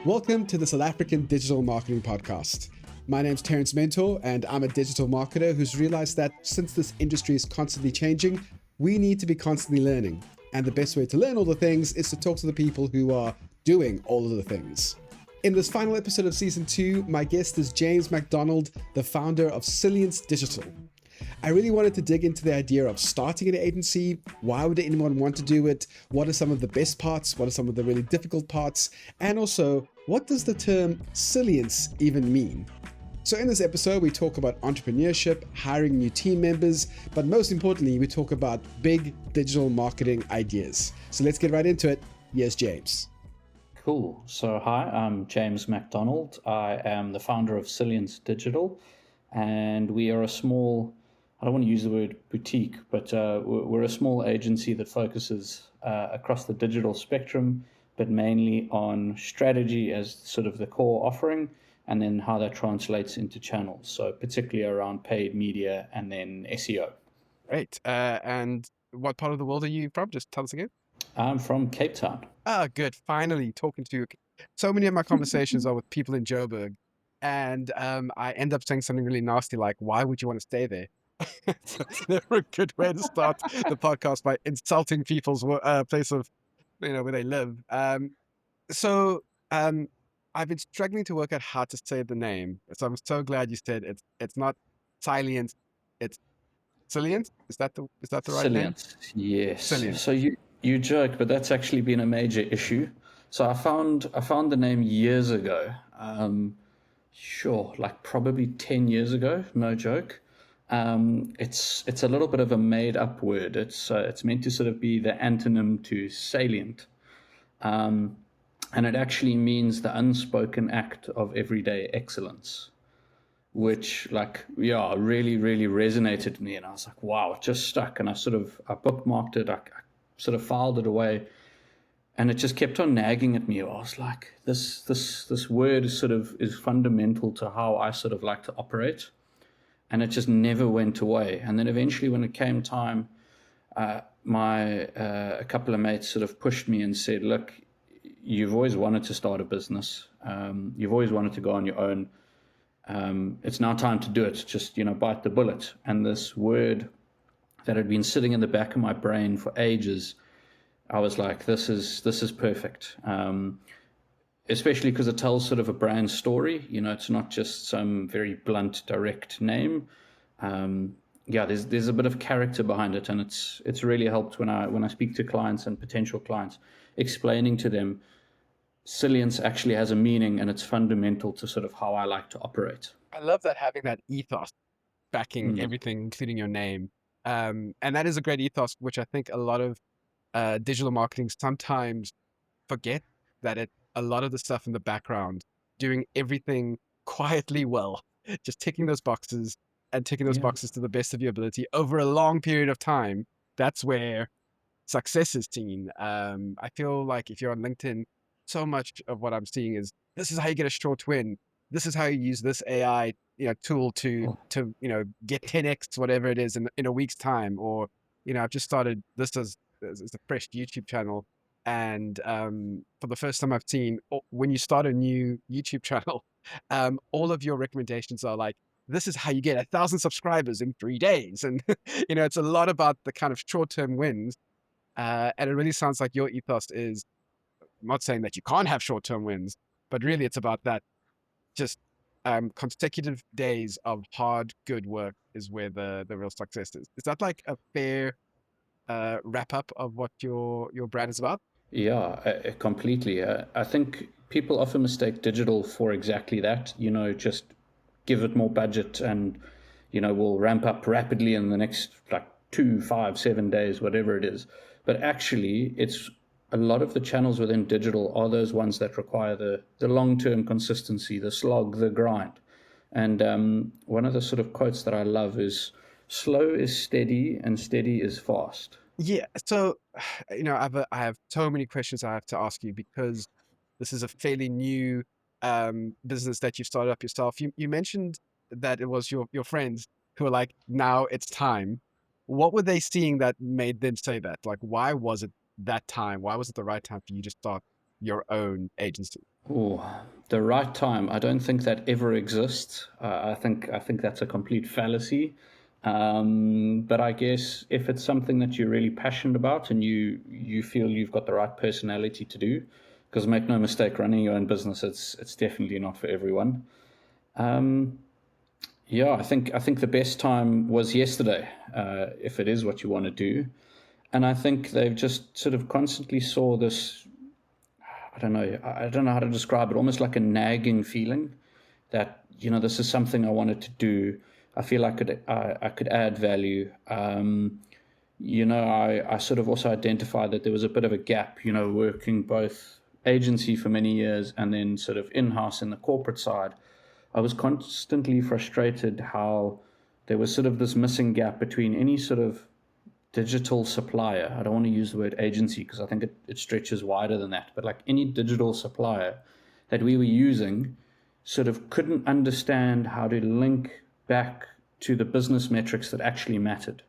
Welcome to the South African Digital Marketing Podcast. My name's Terence Mentor, and I'm a digital marketer who's realized that since this industry is constantly changing, we need to be constantly learning. And the best way to learn all the things is to talk to the people who are doing all of the things. In this final episode of Season 2, my guest is James MacDonald, the founder of Silience Digital. I really wanted to dig into the idea of starting an agency. Why would anyone want to do it? What are some of the best parts? What are some of the really difficult parts? And also, what does the term Silience even mean? So in this episode, we talk about entrepreneurship, hiring new team members, but most importantly, we talk about big digital marketing ideas. So let's get right into it. Here's James. Cool. So hi, I'm James MacDonald. I am the founder of Silience Digital, and we are a small, I don't want to use the word boutique, but we're a small agency that focuses across the digital spectrum, but mainly on strategy as sort of the core offering, and then how that translates into channels. So particularly around paid media and then SEO. Great. And what part of the world are you from? Just tell us again. I'm from Cape Town. Ah, good. Finally talking to you. So many of my conversations are with people in Joburg, and I end up saying something really nasty like, why would you want to stay there? So it's never a good way to start the podcast by insulting people's place of, where they live. So I've been struggling to work out how to say the name. So I'm so glad you said it's not Silience, it's Silience. Is that the right name? Silience, yes. Silience. So you joke, but that's actually been a major issue. So I found the name years ago. Like probably 10 years ago. No joke. It's a little bit of a made up word. It's meant to sort of be the antonym to salient. And it actually means the unspoken act of everyday excellence, which really, really resonated with me. And I was like, wow, it just stuck. And I bookmarked it. I sort of filed it away, and it just kept on nagging at me. I was like, this word is fundamental to how I sort of like to operate. And it just never went away. And then eventually when it came time, a couple of mates sort of pushed me and said, look, you've always wanted to start a business. You've always wanted to go on your own. It's now time to do it. Just, bite the bullet. And this word that had been sitting in the back of my brain for ages, I was like, this is perfect. Especially because it tells sort of a brand story. It's not just some very blunt, direct name. There's a bit of character behind it, and it's really helped when I speak to clients and potential clients, explaining to them Silience actually has a meaning, and it's fundamental to sort of how I like to operate. I love that, having that ethos backing everything, including your name. And that is a great ethos, which I think a lot of digital marketing sometimes forget, that a lot of the stuff in the background, doing everything quietly well, just ticking those boxes and ticking those boxes to the best of your ability over a long period of time. That's where success is seen. I feel like if you're on LinkedIn, so much of what I'm seeing is, this is how you get a short win. This is how you use this AI tool to get 10x whatever it is in a week's time. Or I've just started this as a fresh YouTube channel, and for the first time I've seen, when you start a new YouTube channel, all of your recommendations are like, this is how you get 1,000 subscribers in 3 days. And it's a lot about the kind of short-term wins. And it really sounds like your ethos is, I'm not saying that you can't have short-term wins, but really it's about that, just consecutive days of hard, good work is where the real success is. Is that like a fair wrap up of what your brand is about? Yeah, completely. I think people often mistake digital for exactly that. Just give it more budget, and we'll ramp up rapidly in the next 2, 5, 7 days, whatever it is. But actually, it's a lot of the channels within digital are those ones that require the long-term consistency, the slog, the grind. And one of the sort of quotes that I love is, slow is steady and steady is fast. Yeah. So, I have so many questions I have to ask you, because this is a fairly new business that you've started up yourself. You mentioned that it was your friends who were like, now it's time. What were they seeing that made them say that? Like, why was it that time? Why was it the right time for you to start your own agency? Oh, the right time. I don't think that ever exists. I think that's a complete fallacy. But I guess if it's something that you're really passionate about and you feel you've got the right personality to do, because make no mistake, running your own business, it's definitely not for everyone. Yeah, I think the best time was yesterday, if it is what you want to do. And I think they've just sort of constantly saw this. I don't know how to describe it. Almost like a nagging feeling that this is something I wanted to do. I feel I could add value. I sort of also identified that there was a bit of a gap. Working both agency for many years and then sort of in-house in the corporate side. I was constantly frustrated how there was sort of this missing gap between any sort of digital supplier. I don't want to use the word agency because I think it stretches wider than that, but like any digital supplier that we were using sort of couldn't understand how to link back to the business metrics that actually mattered.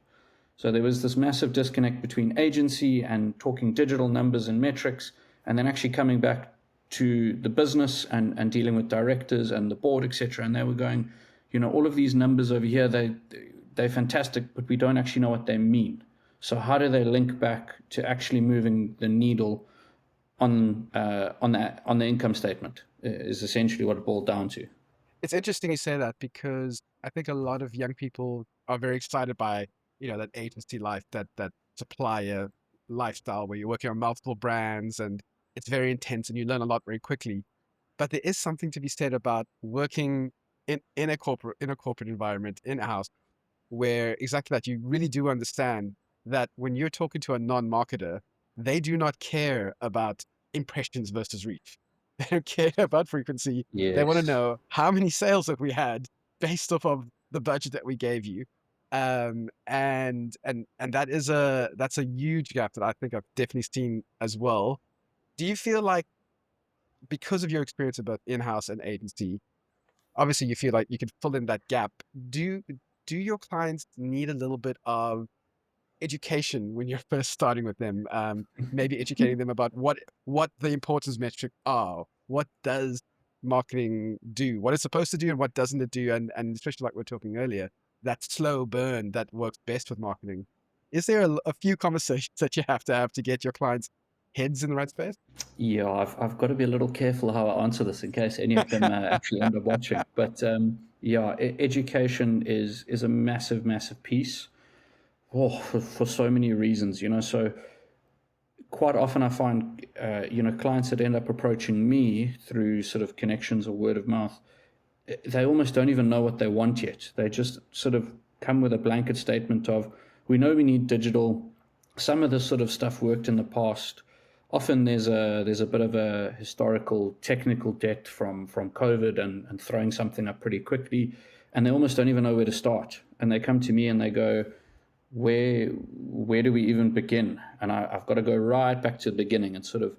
So there was this massive disconnect between agency and talking digital numbers and metrics, and then actually coming back to the business and dealing with directors and the board, etc. And they were going, all of these numbers over here, they're fantastic, but we don't actually know what they mean. So how do they link back to actually moving the needle on the income statement? Is essentially what it boiled down to. It's interesting you say that because I think a lot of young people are very excited by, that agency life, that supplier lifestyle where you're working on multiple brands and it's very intense and you learn a lot very quickly. But there is something to be said about working in a corporate environment in house where exactly that you really do understand that when you're talking to a non-marketer, they do not care about impressions versus reach. They don't care about frequency. They want to Yes. know how many sales have we had based off of the budget that we gave you. And that's a huge gap that I think I've definitely seen as well. Do you feel like because of your experience about in-house and agency, obviously you feel like you could fill in that gap. Do do your clients need a little bit of education when you're first starting with them? Maybe educating them about what the importance metric are. What does marketing do? What it's supposed to do and what doesn't it do? And especially like we are talking earlier, that slow burn that works best with marketing. Is there a few conversations that you have to get your clients' heads in the right space? Yeah, I've got to be a little careful how I answer this in case any of them actually end up watching. But yeah, education is a massive, massive piece. Oh, for so many reasons. So quite often I find clients that end up approaching me through sort of connections or word of mouth, they almost don't even know what they want yet. They just sort of come with a blanket statement of, we know we need digital. Some of this sort of stuff worked in the past. Often there's a bit of a historical technical debt from COVID and throwing something up pretty quickly, and they almost don't even know where to start. And they come to me and they go, where do we even begin? And I've got to go right back to the beginning and sort of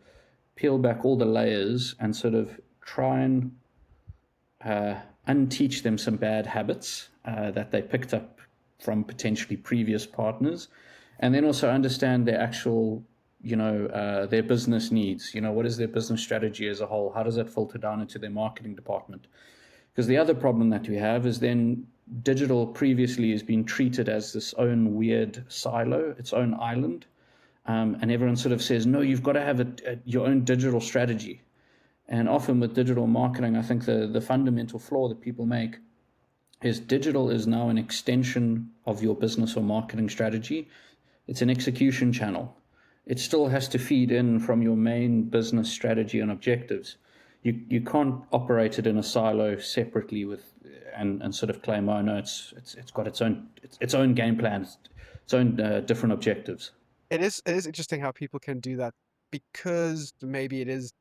peel back all the layers and sort of try and unteach them some bad habits that they picked up from potentially previous partners, and then also understand their actual, their business needs. What is their business strategy as a whole? How does that filter down into their marketing department? Because the other problem that we have is then digital previously has been treated as this own weird silo, its own island. And everyone sort of says, no, you've got to have your own digital strategy. And often with digital marketing, I think the fundamental flaw that people make is digital is now an extension of your business or marketing strategy. It's an execution channel. It still has to feed in from your main business strategy and objectives. You can't operate it in a silo separately and sort of claim, oh no, it's got its own game plan, its own different objectives. It is interesting how people can do that because maybe it is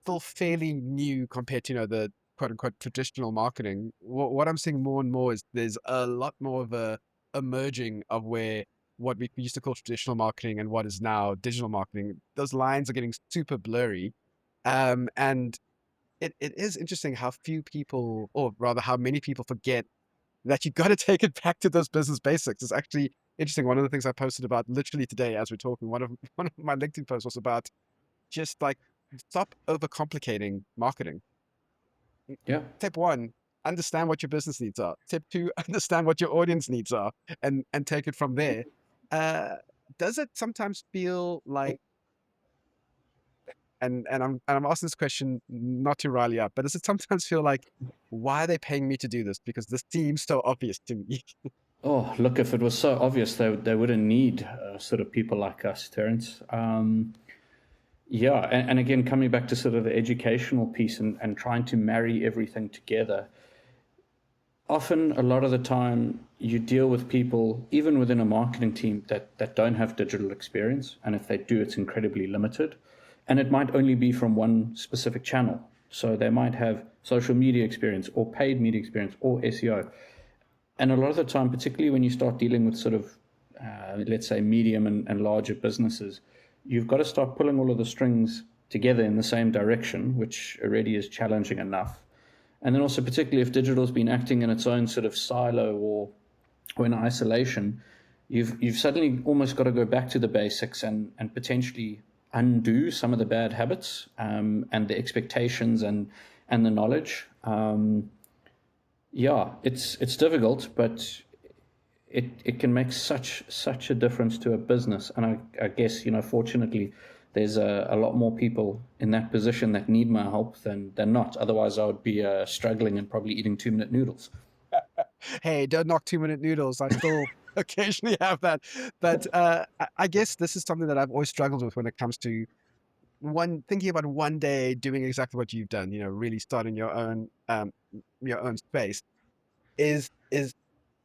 still fairly new compared to, the quote unquote traditional marketing. What I'm seeing more and more is there's a lot more of a merging of where what we used to call traditional marketing and what is now digital marketing. Those lines are getting super blurry. And it is interesting how few people, or rather how many people forget that you got to take it back to those business basics. It's actually interesting. One of the things I posted about literally today as we're talking, one of my LinkedIn posts was about just like stop overcomplicating marketing. Yeah. Tip one, understand what your business needs are. Tip two, understand what your audience needs are, and take it from there. Uh, does it sometimes feel like, and I'm asking this question not to rile you up, but does it sometimes feel like, why are they paying me to do this? Because this seems so obvious to me. Oh, look, if it was so obvious, they wouldn't need sort of people like us, Terence. Yeah, and again, coming back to sort of the educational piece and trying to marry everything together, often a lot of the time you deal with people, even within a marketing team, that don't have digital experience. And if they do, it's incredibly limited. And it might only be from one specific channel. So they might have social media experience or paid media experience or SEO. And a lot of the time, particularly when you start dealing with sort of, let's say, medium and larger businesses, you've got to start pulling all of the strings together in the same direction, which already is challenging enough. And then also, particularly if digital's been acting in its own sort of silo or in isolation, you've suddenly almost got to go back to the basics and potentially undo some of the bad habits and the expectations and the knowledge. Yeah, it's difficult, but it can make such a difference to a business. And I guess, fortunately, there's a lot more people in that position that need my help than not. Otherwise, I would be struggling and probably eating 2-minute noodles. Hey, don't knock 2-minute noodles. I still occasionally have that. But I guess this is something that I've always struggled with when it comes to thinking about one day doing exactly what you've done, really starting your own space is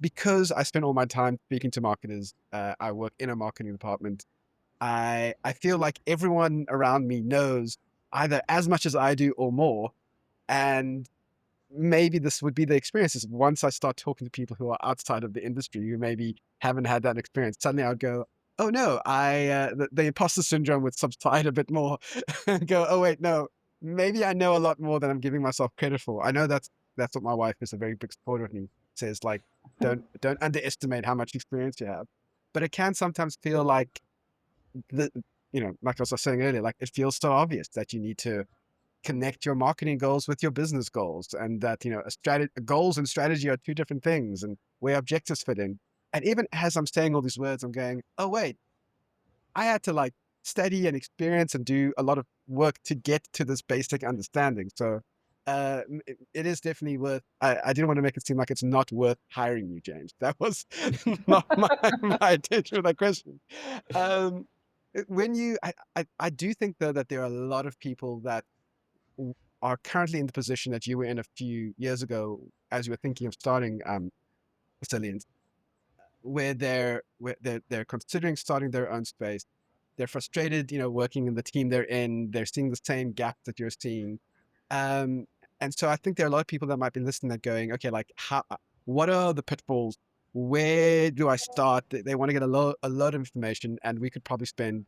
because I spend all my time speaking to marketers. I work in a marketing department. I feel like everyone around me knows either as much as I do or more. And maybe this would be the experience is once I start talking to people who are outside of the industry who maybe haven't had that experience, suddenly I would go, "Oh no, the imposter syndrome would subside a bit more," and go, "Oh wait, no, maybe I know a lot more than I'm giving myself credit for." I know that's what my wife is a very big supporter of me. Says like, "Don't underestimate how much experience you have," but it can sometimes feel like the like I was saying earlier, like it feels so obvious that you need to connect your marketing goals with your business goals, and that goals and strategy are two different things, and where objectives fit in. And even as I'm saying all these words, I'm going, oh wait, I had to like study and experience and do a lot of work to get to this basic understanding. So it is definitely worth. I didn't want to make it seem like it's not worth hiring you, James. That was not my intention with that question. um I do think though that there are a lot of people that are currently in the position that you were in a few years ago as you were thinking of starting Silience, where they're considering starting their own space. They're frustrated, working in the team they're in. They're seeing the same gap that you're seeing. Um, and so I think there are a lot of people that might be listening that going, okay, like what are the pitfalls? Where do I start? They want to get a lot of information, and we could probably spend,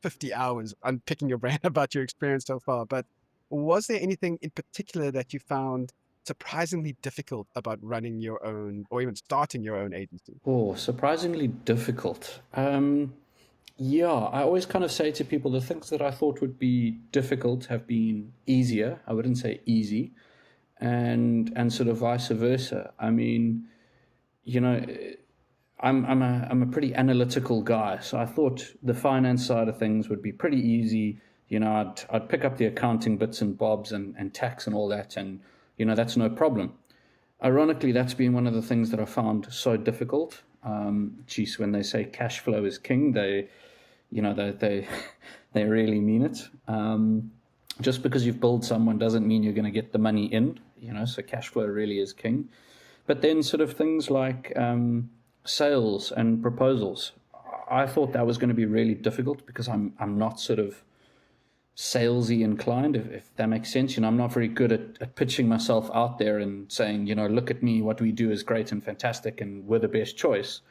50 hours unpicking your brain about your experience so far. But was there anything in particular that you found surprisingly difficult about running your own or even starting your own agency? Oh, surprisingly difficult. Yeah, I always kind of say to people the things that I thought would be difficult have been easier. I wouldn't say easy, and sort of vice versa. I mean, you know, I'm a pretty analytical guy, so I thought the finance side of things would be pretty easy. I'd pick up the accounting bits and bobs and tax and all that, and that's no problem. Ironically, that's been one of the things that I found so difficult. Geez, when they say cash flow is king, they they really mean it. Just because you've billed someone doesn't mean you're going to get the money in. So cash flow really is king. But then sort of things like sales and proposals, I thought that was going to be really difficult because I'm not sort of salesy inclined, if that makes sense. I'm not very good at pitching myself out there and saying, look at me, what we do is great and fantastic, and we're the best choice.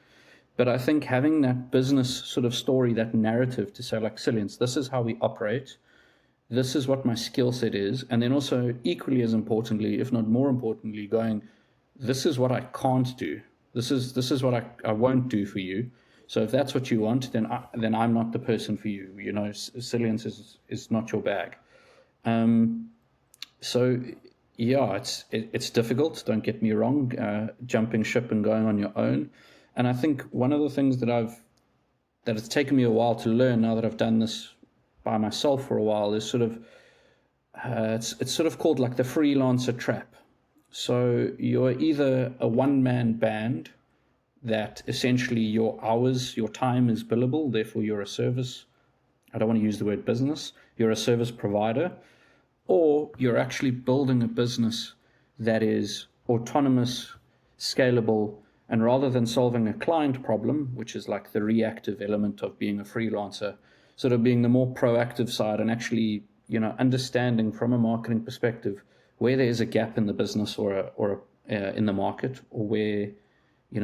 But I think having that business sort of story, that narrative to say, like, Silience, this is how we operate, this is what my skill set is, and then also equally as importantly, if not more importantly, going, this is what I can't do. This is what I won't do for you. So if that's what you want, then I'm not the person for you. You know, Silience is not your bag. Um, so yeah, it's difficult. Don't get me wrong. Jumping ship and going on your own, and I think one of the things that it's taken me a while to learn now that I've done this by myself for a while is sort of it's sort of called like the freelancer trap. So you're either a one man band that essentially your hours, your time is billable, therefore you're a service. I don't want to use the word business. You're a service provider, or you're actually building a business that is autonomous, scalable, and rather than solving a client problem, which is like the reactive element of being a freelancer, sort of being the more proactive side and actually, understanding from a marketing perspective where there is a gap in the business or in the market, or where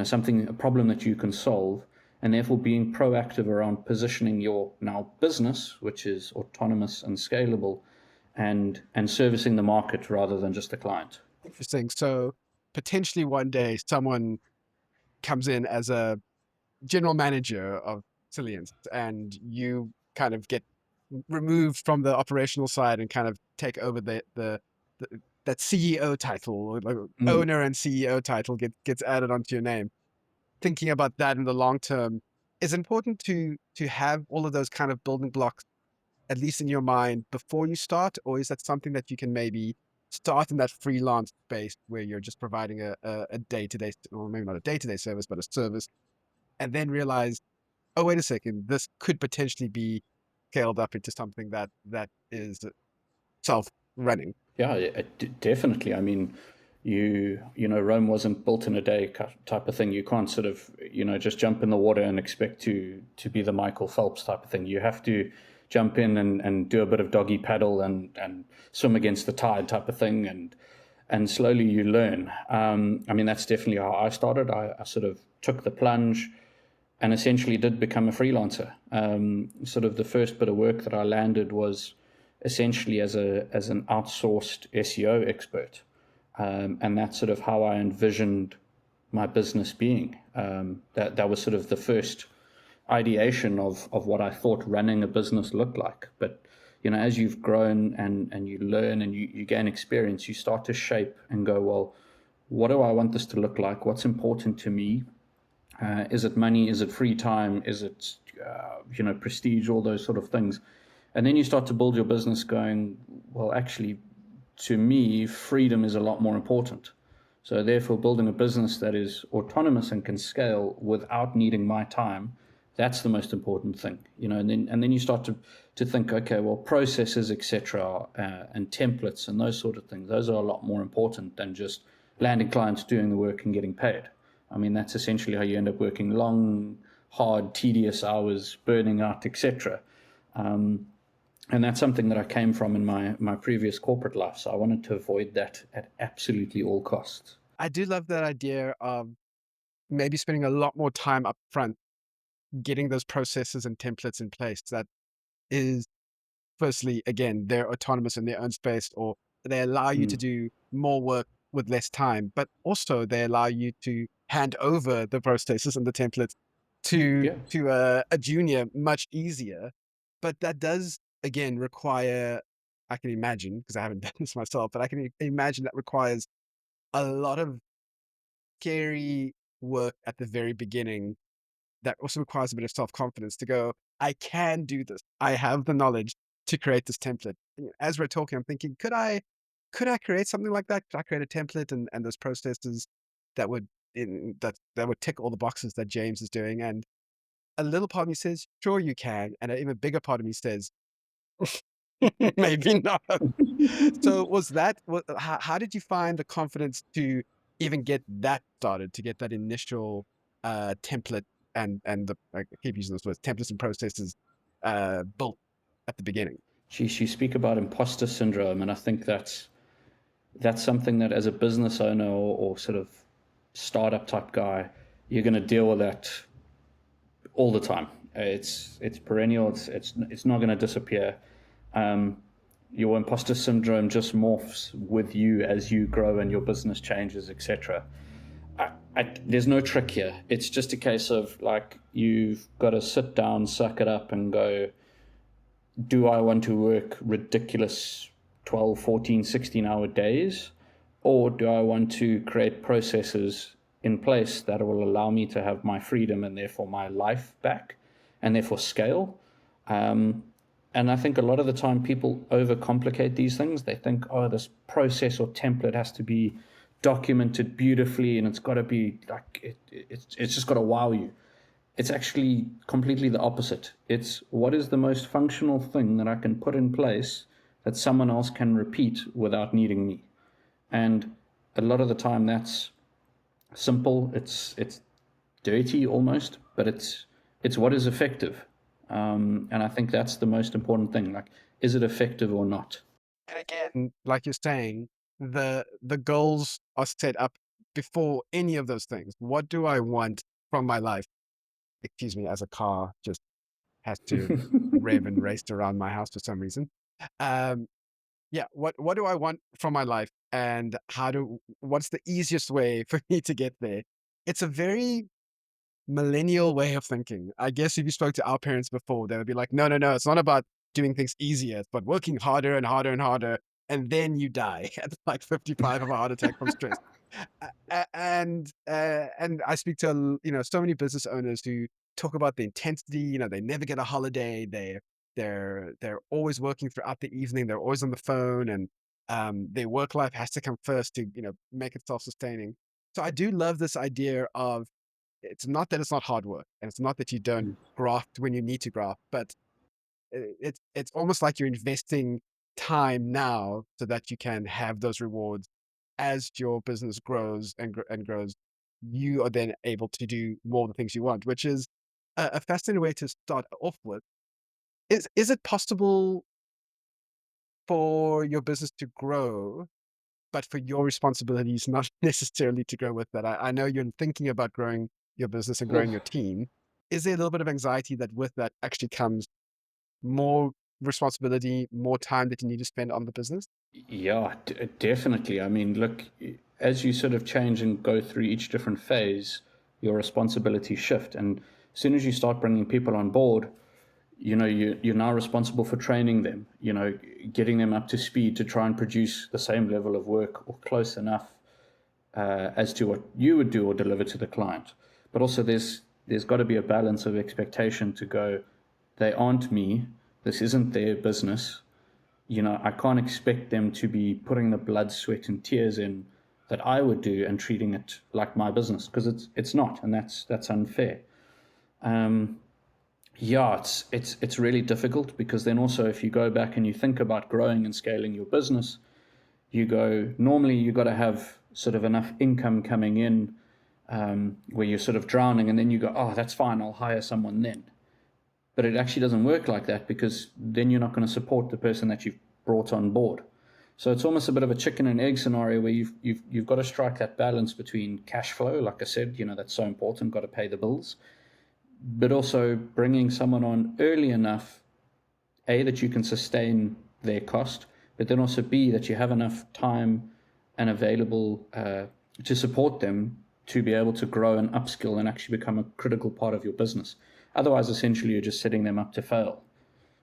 something, a problem that you can solve, and therefore being proactive around positioning your now business, which is autonomous and scalable, and servicing the market rather than just the client. Interesting. So potentially one day someone comes in as a general manager of Silience, and you kind of get removed from the operational side and kind of take over the that CEO title, like Mm. owner and CEO title gets added onto your name. Thinking about that in the long term is important to have all of those kind of building blocks at least in your mind before you start, or is that something that you can maybe start in that freelance space where you're just providing a day-to-day, or maybe not a day-to-day service, but a service, and then realize, oh, wait a second, this could potentially be scaled up into something that is self-running. Yeah, definitely. I mean, Rome wasn't built in a day type of thing. You can't sort of just jump in the water and expect to be the Michael Phelps type of thing. You have to jump in and do a bit of doggy paddle and swim against the tide type of thing, and slowly you learn. I mean, that's definitely how I started. I sort of took the plunge and essentially did become a freelancer. Sort of the first bit of work that I landed was essentially as an outsourced SEO expert, and that's sort of how I envisioned my business being. That was sort of the first ideation of what I thought running a business looked like. But as you've grown and you learn and you gain experience, you start to shape and go, well, what do I want this to look like? What's important to me? Is it money? Is it free time? Is it prestige? All those sort of things, and then you start to build your business, going, well, actually, to me, freedom is a lot more important. So therefore, building a business that is autonomous and can scale without needing my time, that's the most important thing, And then you start to think, okay, well, processes, etc., and templates and those sort of things. Those are a lot more important than just landing clients, doing the work, and getting paid. I mean, that's essentially how you end up working long, hard, tedious hours, burning out, etc. And that's something that I came from in my previous corporate life. So I wanted to avoid that at absolutely all costs. I do love that idea of maybe spending a lot more time up front getting those processes and templates in place that is, firstly, again, they're autonomous in their own space, or they allow you to Mm. do more work with less time, but also they allow you to hand over the processes and the templates to Yeah. a junior much easier. But that does, again, require, I can imagine, because I haven't done this myself, but I can imagine that requires a lot of scary work at the very beginning that also requires a bit of self-confidence to go, I can do this. I have the knowledge to create this template. As we're talking, I'm thinking, could I create something like that? Could I create a template and those processes that would that would tick all the boxes that James is doing? And a little part of me says, sure you can. And an even bigger part of me says, maybe not. So was that how did you find the confidence to even get that started, to get that initial, template and I keep using those words, templates and processes, built at the beginning? Geez, you speak about imposter syndrome, and I think that's something that as a business owner or sort of startup type guy, you're going to deal with that all the time. It's perennial. It's not going to disappear. Um, your imposter syndrome just morphs with you as you grow and your business changes, etc. there's no trick here. It's just a case of like you've got to sit down, suck it up, and go, do I want to work ridiculous 12, 14, 16-hour days? Or do I want to create processes in place that will allow me to have my freedom and therefore my life back and therefore scale? Um, and I think a lot of the time people overcomplicate these things. They think, oh, this process or template has to be documented beautifully and it's got to be like, it's just got to wow you. It's actually completely the opposite. It's what is the most functional thing that I can put in place that someone else can repeat without needing me. And a lot of the time that's simple. It's dirty almost, but it's what is effective. And I think that's the most important thing. Like, is it effective or not? And again, like you're saying, the goals are set up before any of those things. What do I want from my life? Excuse me, as a car just has to rev and race around my house for some reason. Um, yeah, what do I want from my life, and what's the easiest way for me to get there? It's a very millennial way of thinking. I guess if you spoke to our parents before, they would be like, no, no, no, it's not about doing things easier, it's about working harder and harder and harder, and then you die at like 55 of a heart attack from stress. And I speak to so many business owners who talk about the intensity. They never get a holiday. They're always working throughout the evening. They're always on the phone, and their work life has to come first to make it self sustaining. So I do love this idea of it's not that it's not hard work, and it's not that you don't graft when you need to graft, but it's almost like you're investing time now so that you can have those rewards as your business grows and grows. You are then able to do more of the things you want, which is a fascinating way to start off with. Is it possible for your business to grow, but for your responsibilities not necessarily to grow with that? I know you're thinking about growing your business and growing your team. Is there a little bit of anxiety that with that actually comes more responsibility, more time that you need to spend on the business? Yeah, definitely. I mean, look, as you sort of change and go through each different phase, your responsibilities shift. And as soon as you start bringing people on board, you're now responsible for training them, getting them up to speed to try and produce the same level of work or close enough as to what you would do or deliver to the client. But also, there's got to be a balance of expectation to go, they aren't me, this isn't their business. I can't expect them to be putting the blood, sweat, and tears in that I would do and treating it like my business, because it's not, and that's unfair. Um, yeah, it's really difficult, because then also if you go back and you think about growing and scaling your business, you go, normally you got to have sort of enough income coming in, where you're sort of drowning, and then you go, oh, that's fine, I'll hire someone then. But it actually doesn't work like that, because then you're not going to support the person that you've brought on board. So it's almost a bit of a chicken and egg scenario where you've got to strike that balance between cash flow, like I said, that's so important, got to pay the bills, but also bringing someone on early enough, A, that you can sustain their cost, but then also B, that you have enough time and available to support them to be able to grow and upskill and actually become a critical part of your business. Otherwise, essentially, you're just setting them up to fail,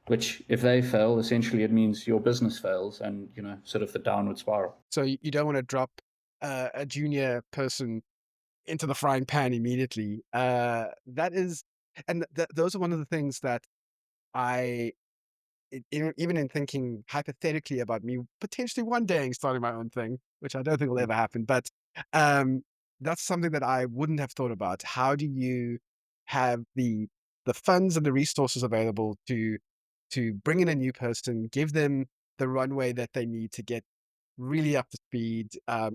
which if they fail, essentially it means your business fails and, sort of the downward spiral. So you don't want to drop a junior person into the frying pan immediately. That is, and those are one of the things that I even in thinking hypothetically about me potentially one day starting my own thing, which I don't think will ever happen, but um, that's something that I wouldn't have thought about. How do you have the funds and the resources available to bring in a new person, give them the runway that they need to get really up to speed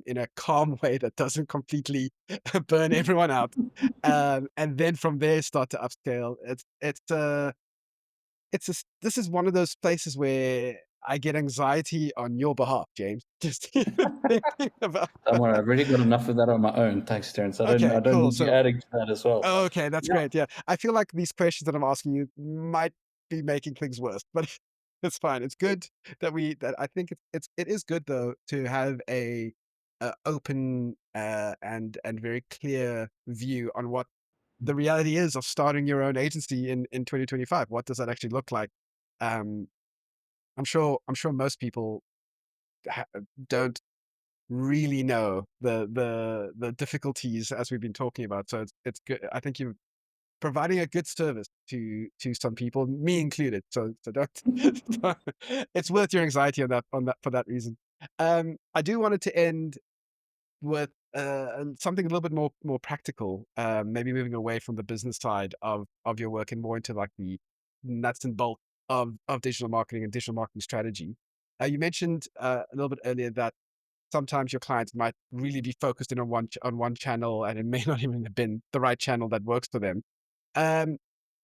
in a calm way that doesn't completely burn everyone out, and then from there start to upscale. This is one of those places where I get anxiety on your behalf, James. Just even thinking about Don't worry, I've already got enough of that on my own. Thanks, Terence. I don't okay, I don't cool. need you So adding to that as well. okay, that's Yeah. great. Yeah. I feel like these questions that I'm asking you might be making things worse, but it's fine. It's good that I think it is good though to have open and very clear view on what the reality is of starting your own agency in 2025. What does that actually look like? Um, I'm sure most people don't really know the difficulties as we've been talking about. So it's good. I think you're providing a good service to some people, me included. So don't, it's worth your anxiety on that for that reason. I do wanted to end with something a little bit more practical, maybe moving away from the business side of your work and more into like the nuts and bolts of digital marketing and digital marketing strategy. You mentioned a little bit earlier that sometimes your clients might really be focused in on one channel, and it may not even have been the right channel that works for them. Um,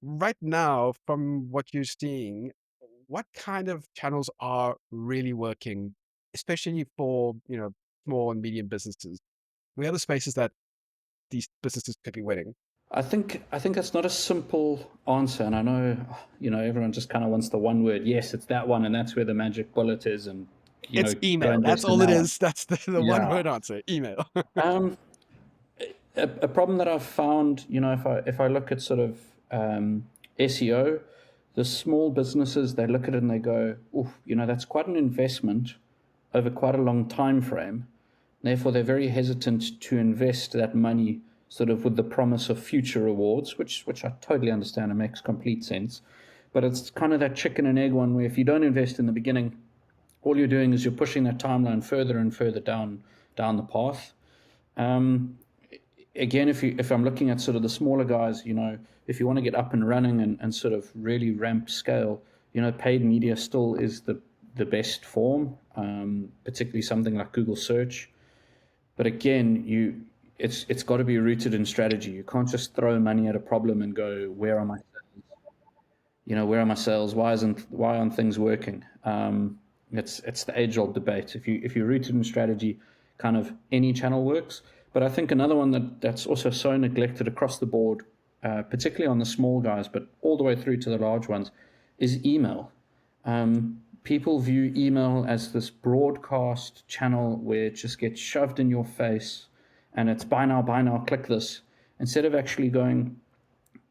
right now, from what you're seeing, what kind of channels are really working, especially for, small and medium businesses? Where are the spaces that these businesses could be winning? I think that's not a simple answer, and I know everyone just kind of wants the one word. Yes, it's that one, and that's where the magic bullet is, and It's go email. That's invest in all it that one. is. That's the one Yeah. word answer. Email. Um, a problem that I've found, if I look at sort of SEO, the small businesses, they look at it and they go, "Oof, that's quite an investment over quite a long time frame." Therefore, they're very hesitant to invest that money, sort of with the promise of future rewards, which I totally understand and makes complete sense. But it's kind of that chicken and egg one where if you don't invest in the beginning, all you're doing is you're pushing that timeline further and further down the path. Um, Again, if I'm looking at sort of the smaller guys, if you want to get up and running and sort of really ramp scale, paid media still is the best form, particularly something like Google search. But again, it's got to be rooted in strategy. You can't just throw money at a problem and go, where are my sales? Why aren't things working? It's the age old debate. If you're rooted in strategy, kind of any channel works. But I think another one that's also so neglected across the board, particularly on the small guys, but all the way through to the large ones, is email. People view email as this broadcast channel where it just gets shoved in your face, and it's buy now, click this, instead of actually going,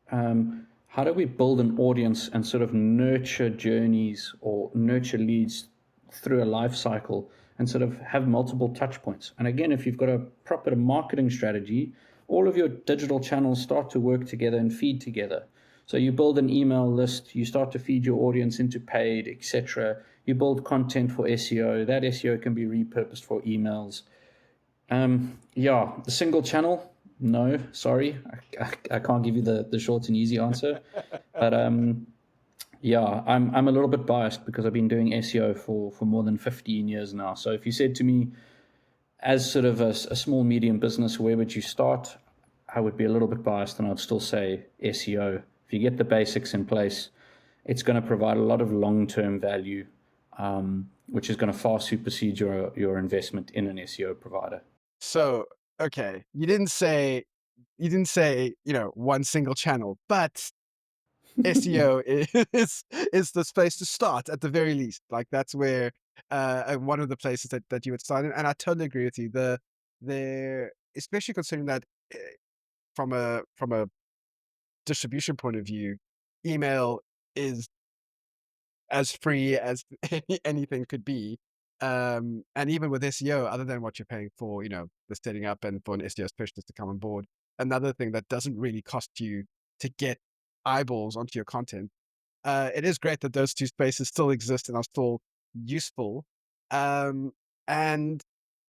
how do we build an audience and sort of nurture journeys or nurture leads through a life cycle and sort of have multiple touch points? And again, if you've got a proper marketing strategy, all of your digital channels start to work together and feed together. So you build an email list, you start to feed your audience into paid, etc. You build content for SEO. That SEO can be repurposed for emails. Yeah, the single channel, no, sorry, I can't give you the short and easy answer. But yeah, I'm a little bit biased because I've been doing SEO for more than 15 years now. So if you said to me, as sort of a small medium business, where would you start? I would be a little bit biased, and I'd still say SEO. If you get the basics in place, it's going to provide a lot of long-term value, which is going to far supersede your investment in an SEO provider. So, okay, you didn't say, one single channel, but SEO is the space to start at the very least. Like that's where one of the places that you would start in. And I totally agree with you. The especially considering that from a distribution point of view, email is as free as anything could be. And even with SEO, other than what you're paying for, the setting up and for an SEO specialist to come on board, another thing that doesn't really cost you to get eyeballs onto your content. It is great that those two spaces still exist and are still useful. Um, and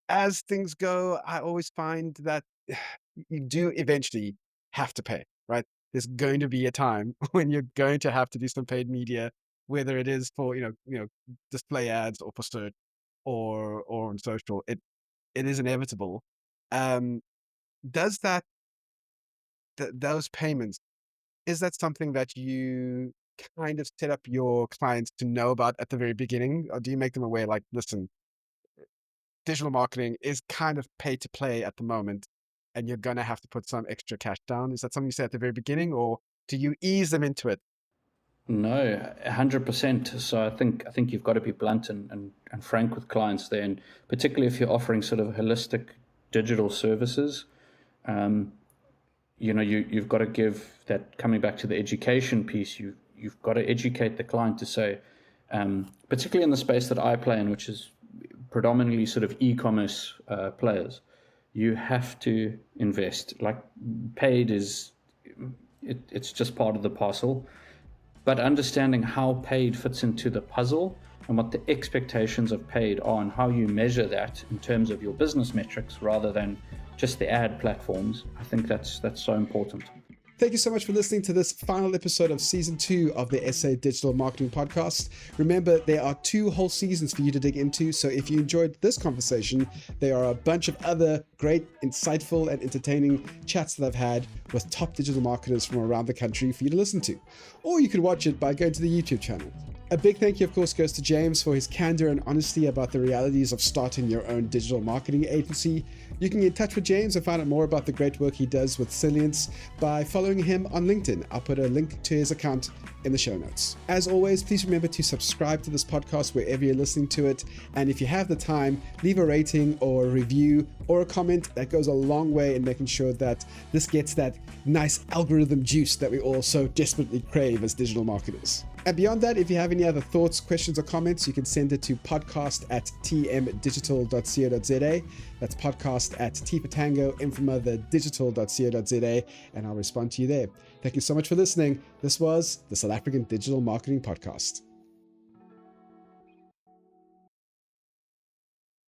as things go, I always find that you do eventually have to pay, right? There's going to be a time when you're going to have to do some paid media, whether it is for, display ads or for search or on social. It is inevitable. Um, does those payments, is that something that you kind of set up your clients to know about at the very beginning? Or do you make them aware, like, listen, digital marketing is kind of pay to play at the moment, and you're gonna have to put some extra cash down? Is that something you say at the very beginning, or do you ease them into it? No, 100%. So I think you've got to be blunt and frank with clients there, and particularly if you're offering sort of holistic digital services. Um, you've got to give that, coming back to the education piece, you've got to educate the client to say, particularly in the space that I play in, which is predominantly sort of e-commerce players, you have to invest. Like, paid is it's just part of the parcel, but understanding how paid fits into the puzzle and what the expectations of paid are and how you measure that in terms of your business metrics rather than just the ad platforms, I think that's so important. Thank you so much for listening to this final episode of Season 2 of the SA Digital Marketing Podcast. Remember, there are 2 whole seasons for you to dig into, so if you enjoyed this conversation, there are a bunch of other great, insightful, and entertaining chats that I've had with top digital marketers from around the country for you to listen to. Or you can watch it by going to the YouTube channel. A big thank you, of course, goes to James for his candor and honesty about the realities of starting your own digital marketing agency. You can get in touch with James and find out more about the great work he does with Silience by following him on LinkedIn. I'll put a link to his account in the show notes. As always, please remember to subscribe to this podcast wherever you're listening to it. And if you have the time, leave a rating or a review or a comment. That goes a long way in making sure that this gets that nice algorithm juice that we all so desperately crave as digital marketers. And beyond that, if you have any other thoughts, questions, or comments, you can send it to podcast@tmdigital.co.za. That's podcast@T for Tango, M for Mother, digital.co.za, and I'll respond to you there. Thank you so much for listening. This was the South African Digital Marketing Podcast.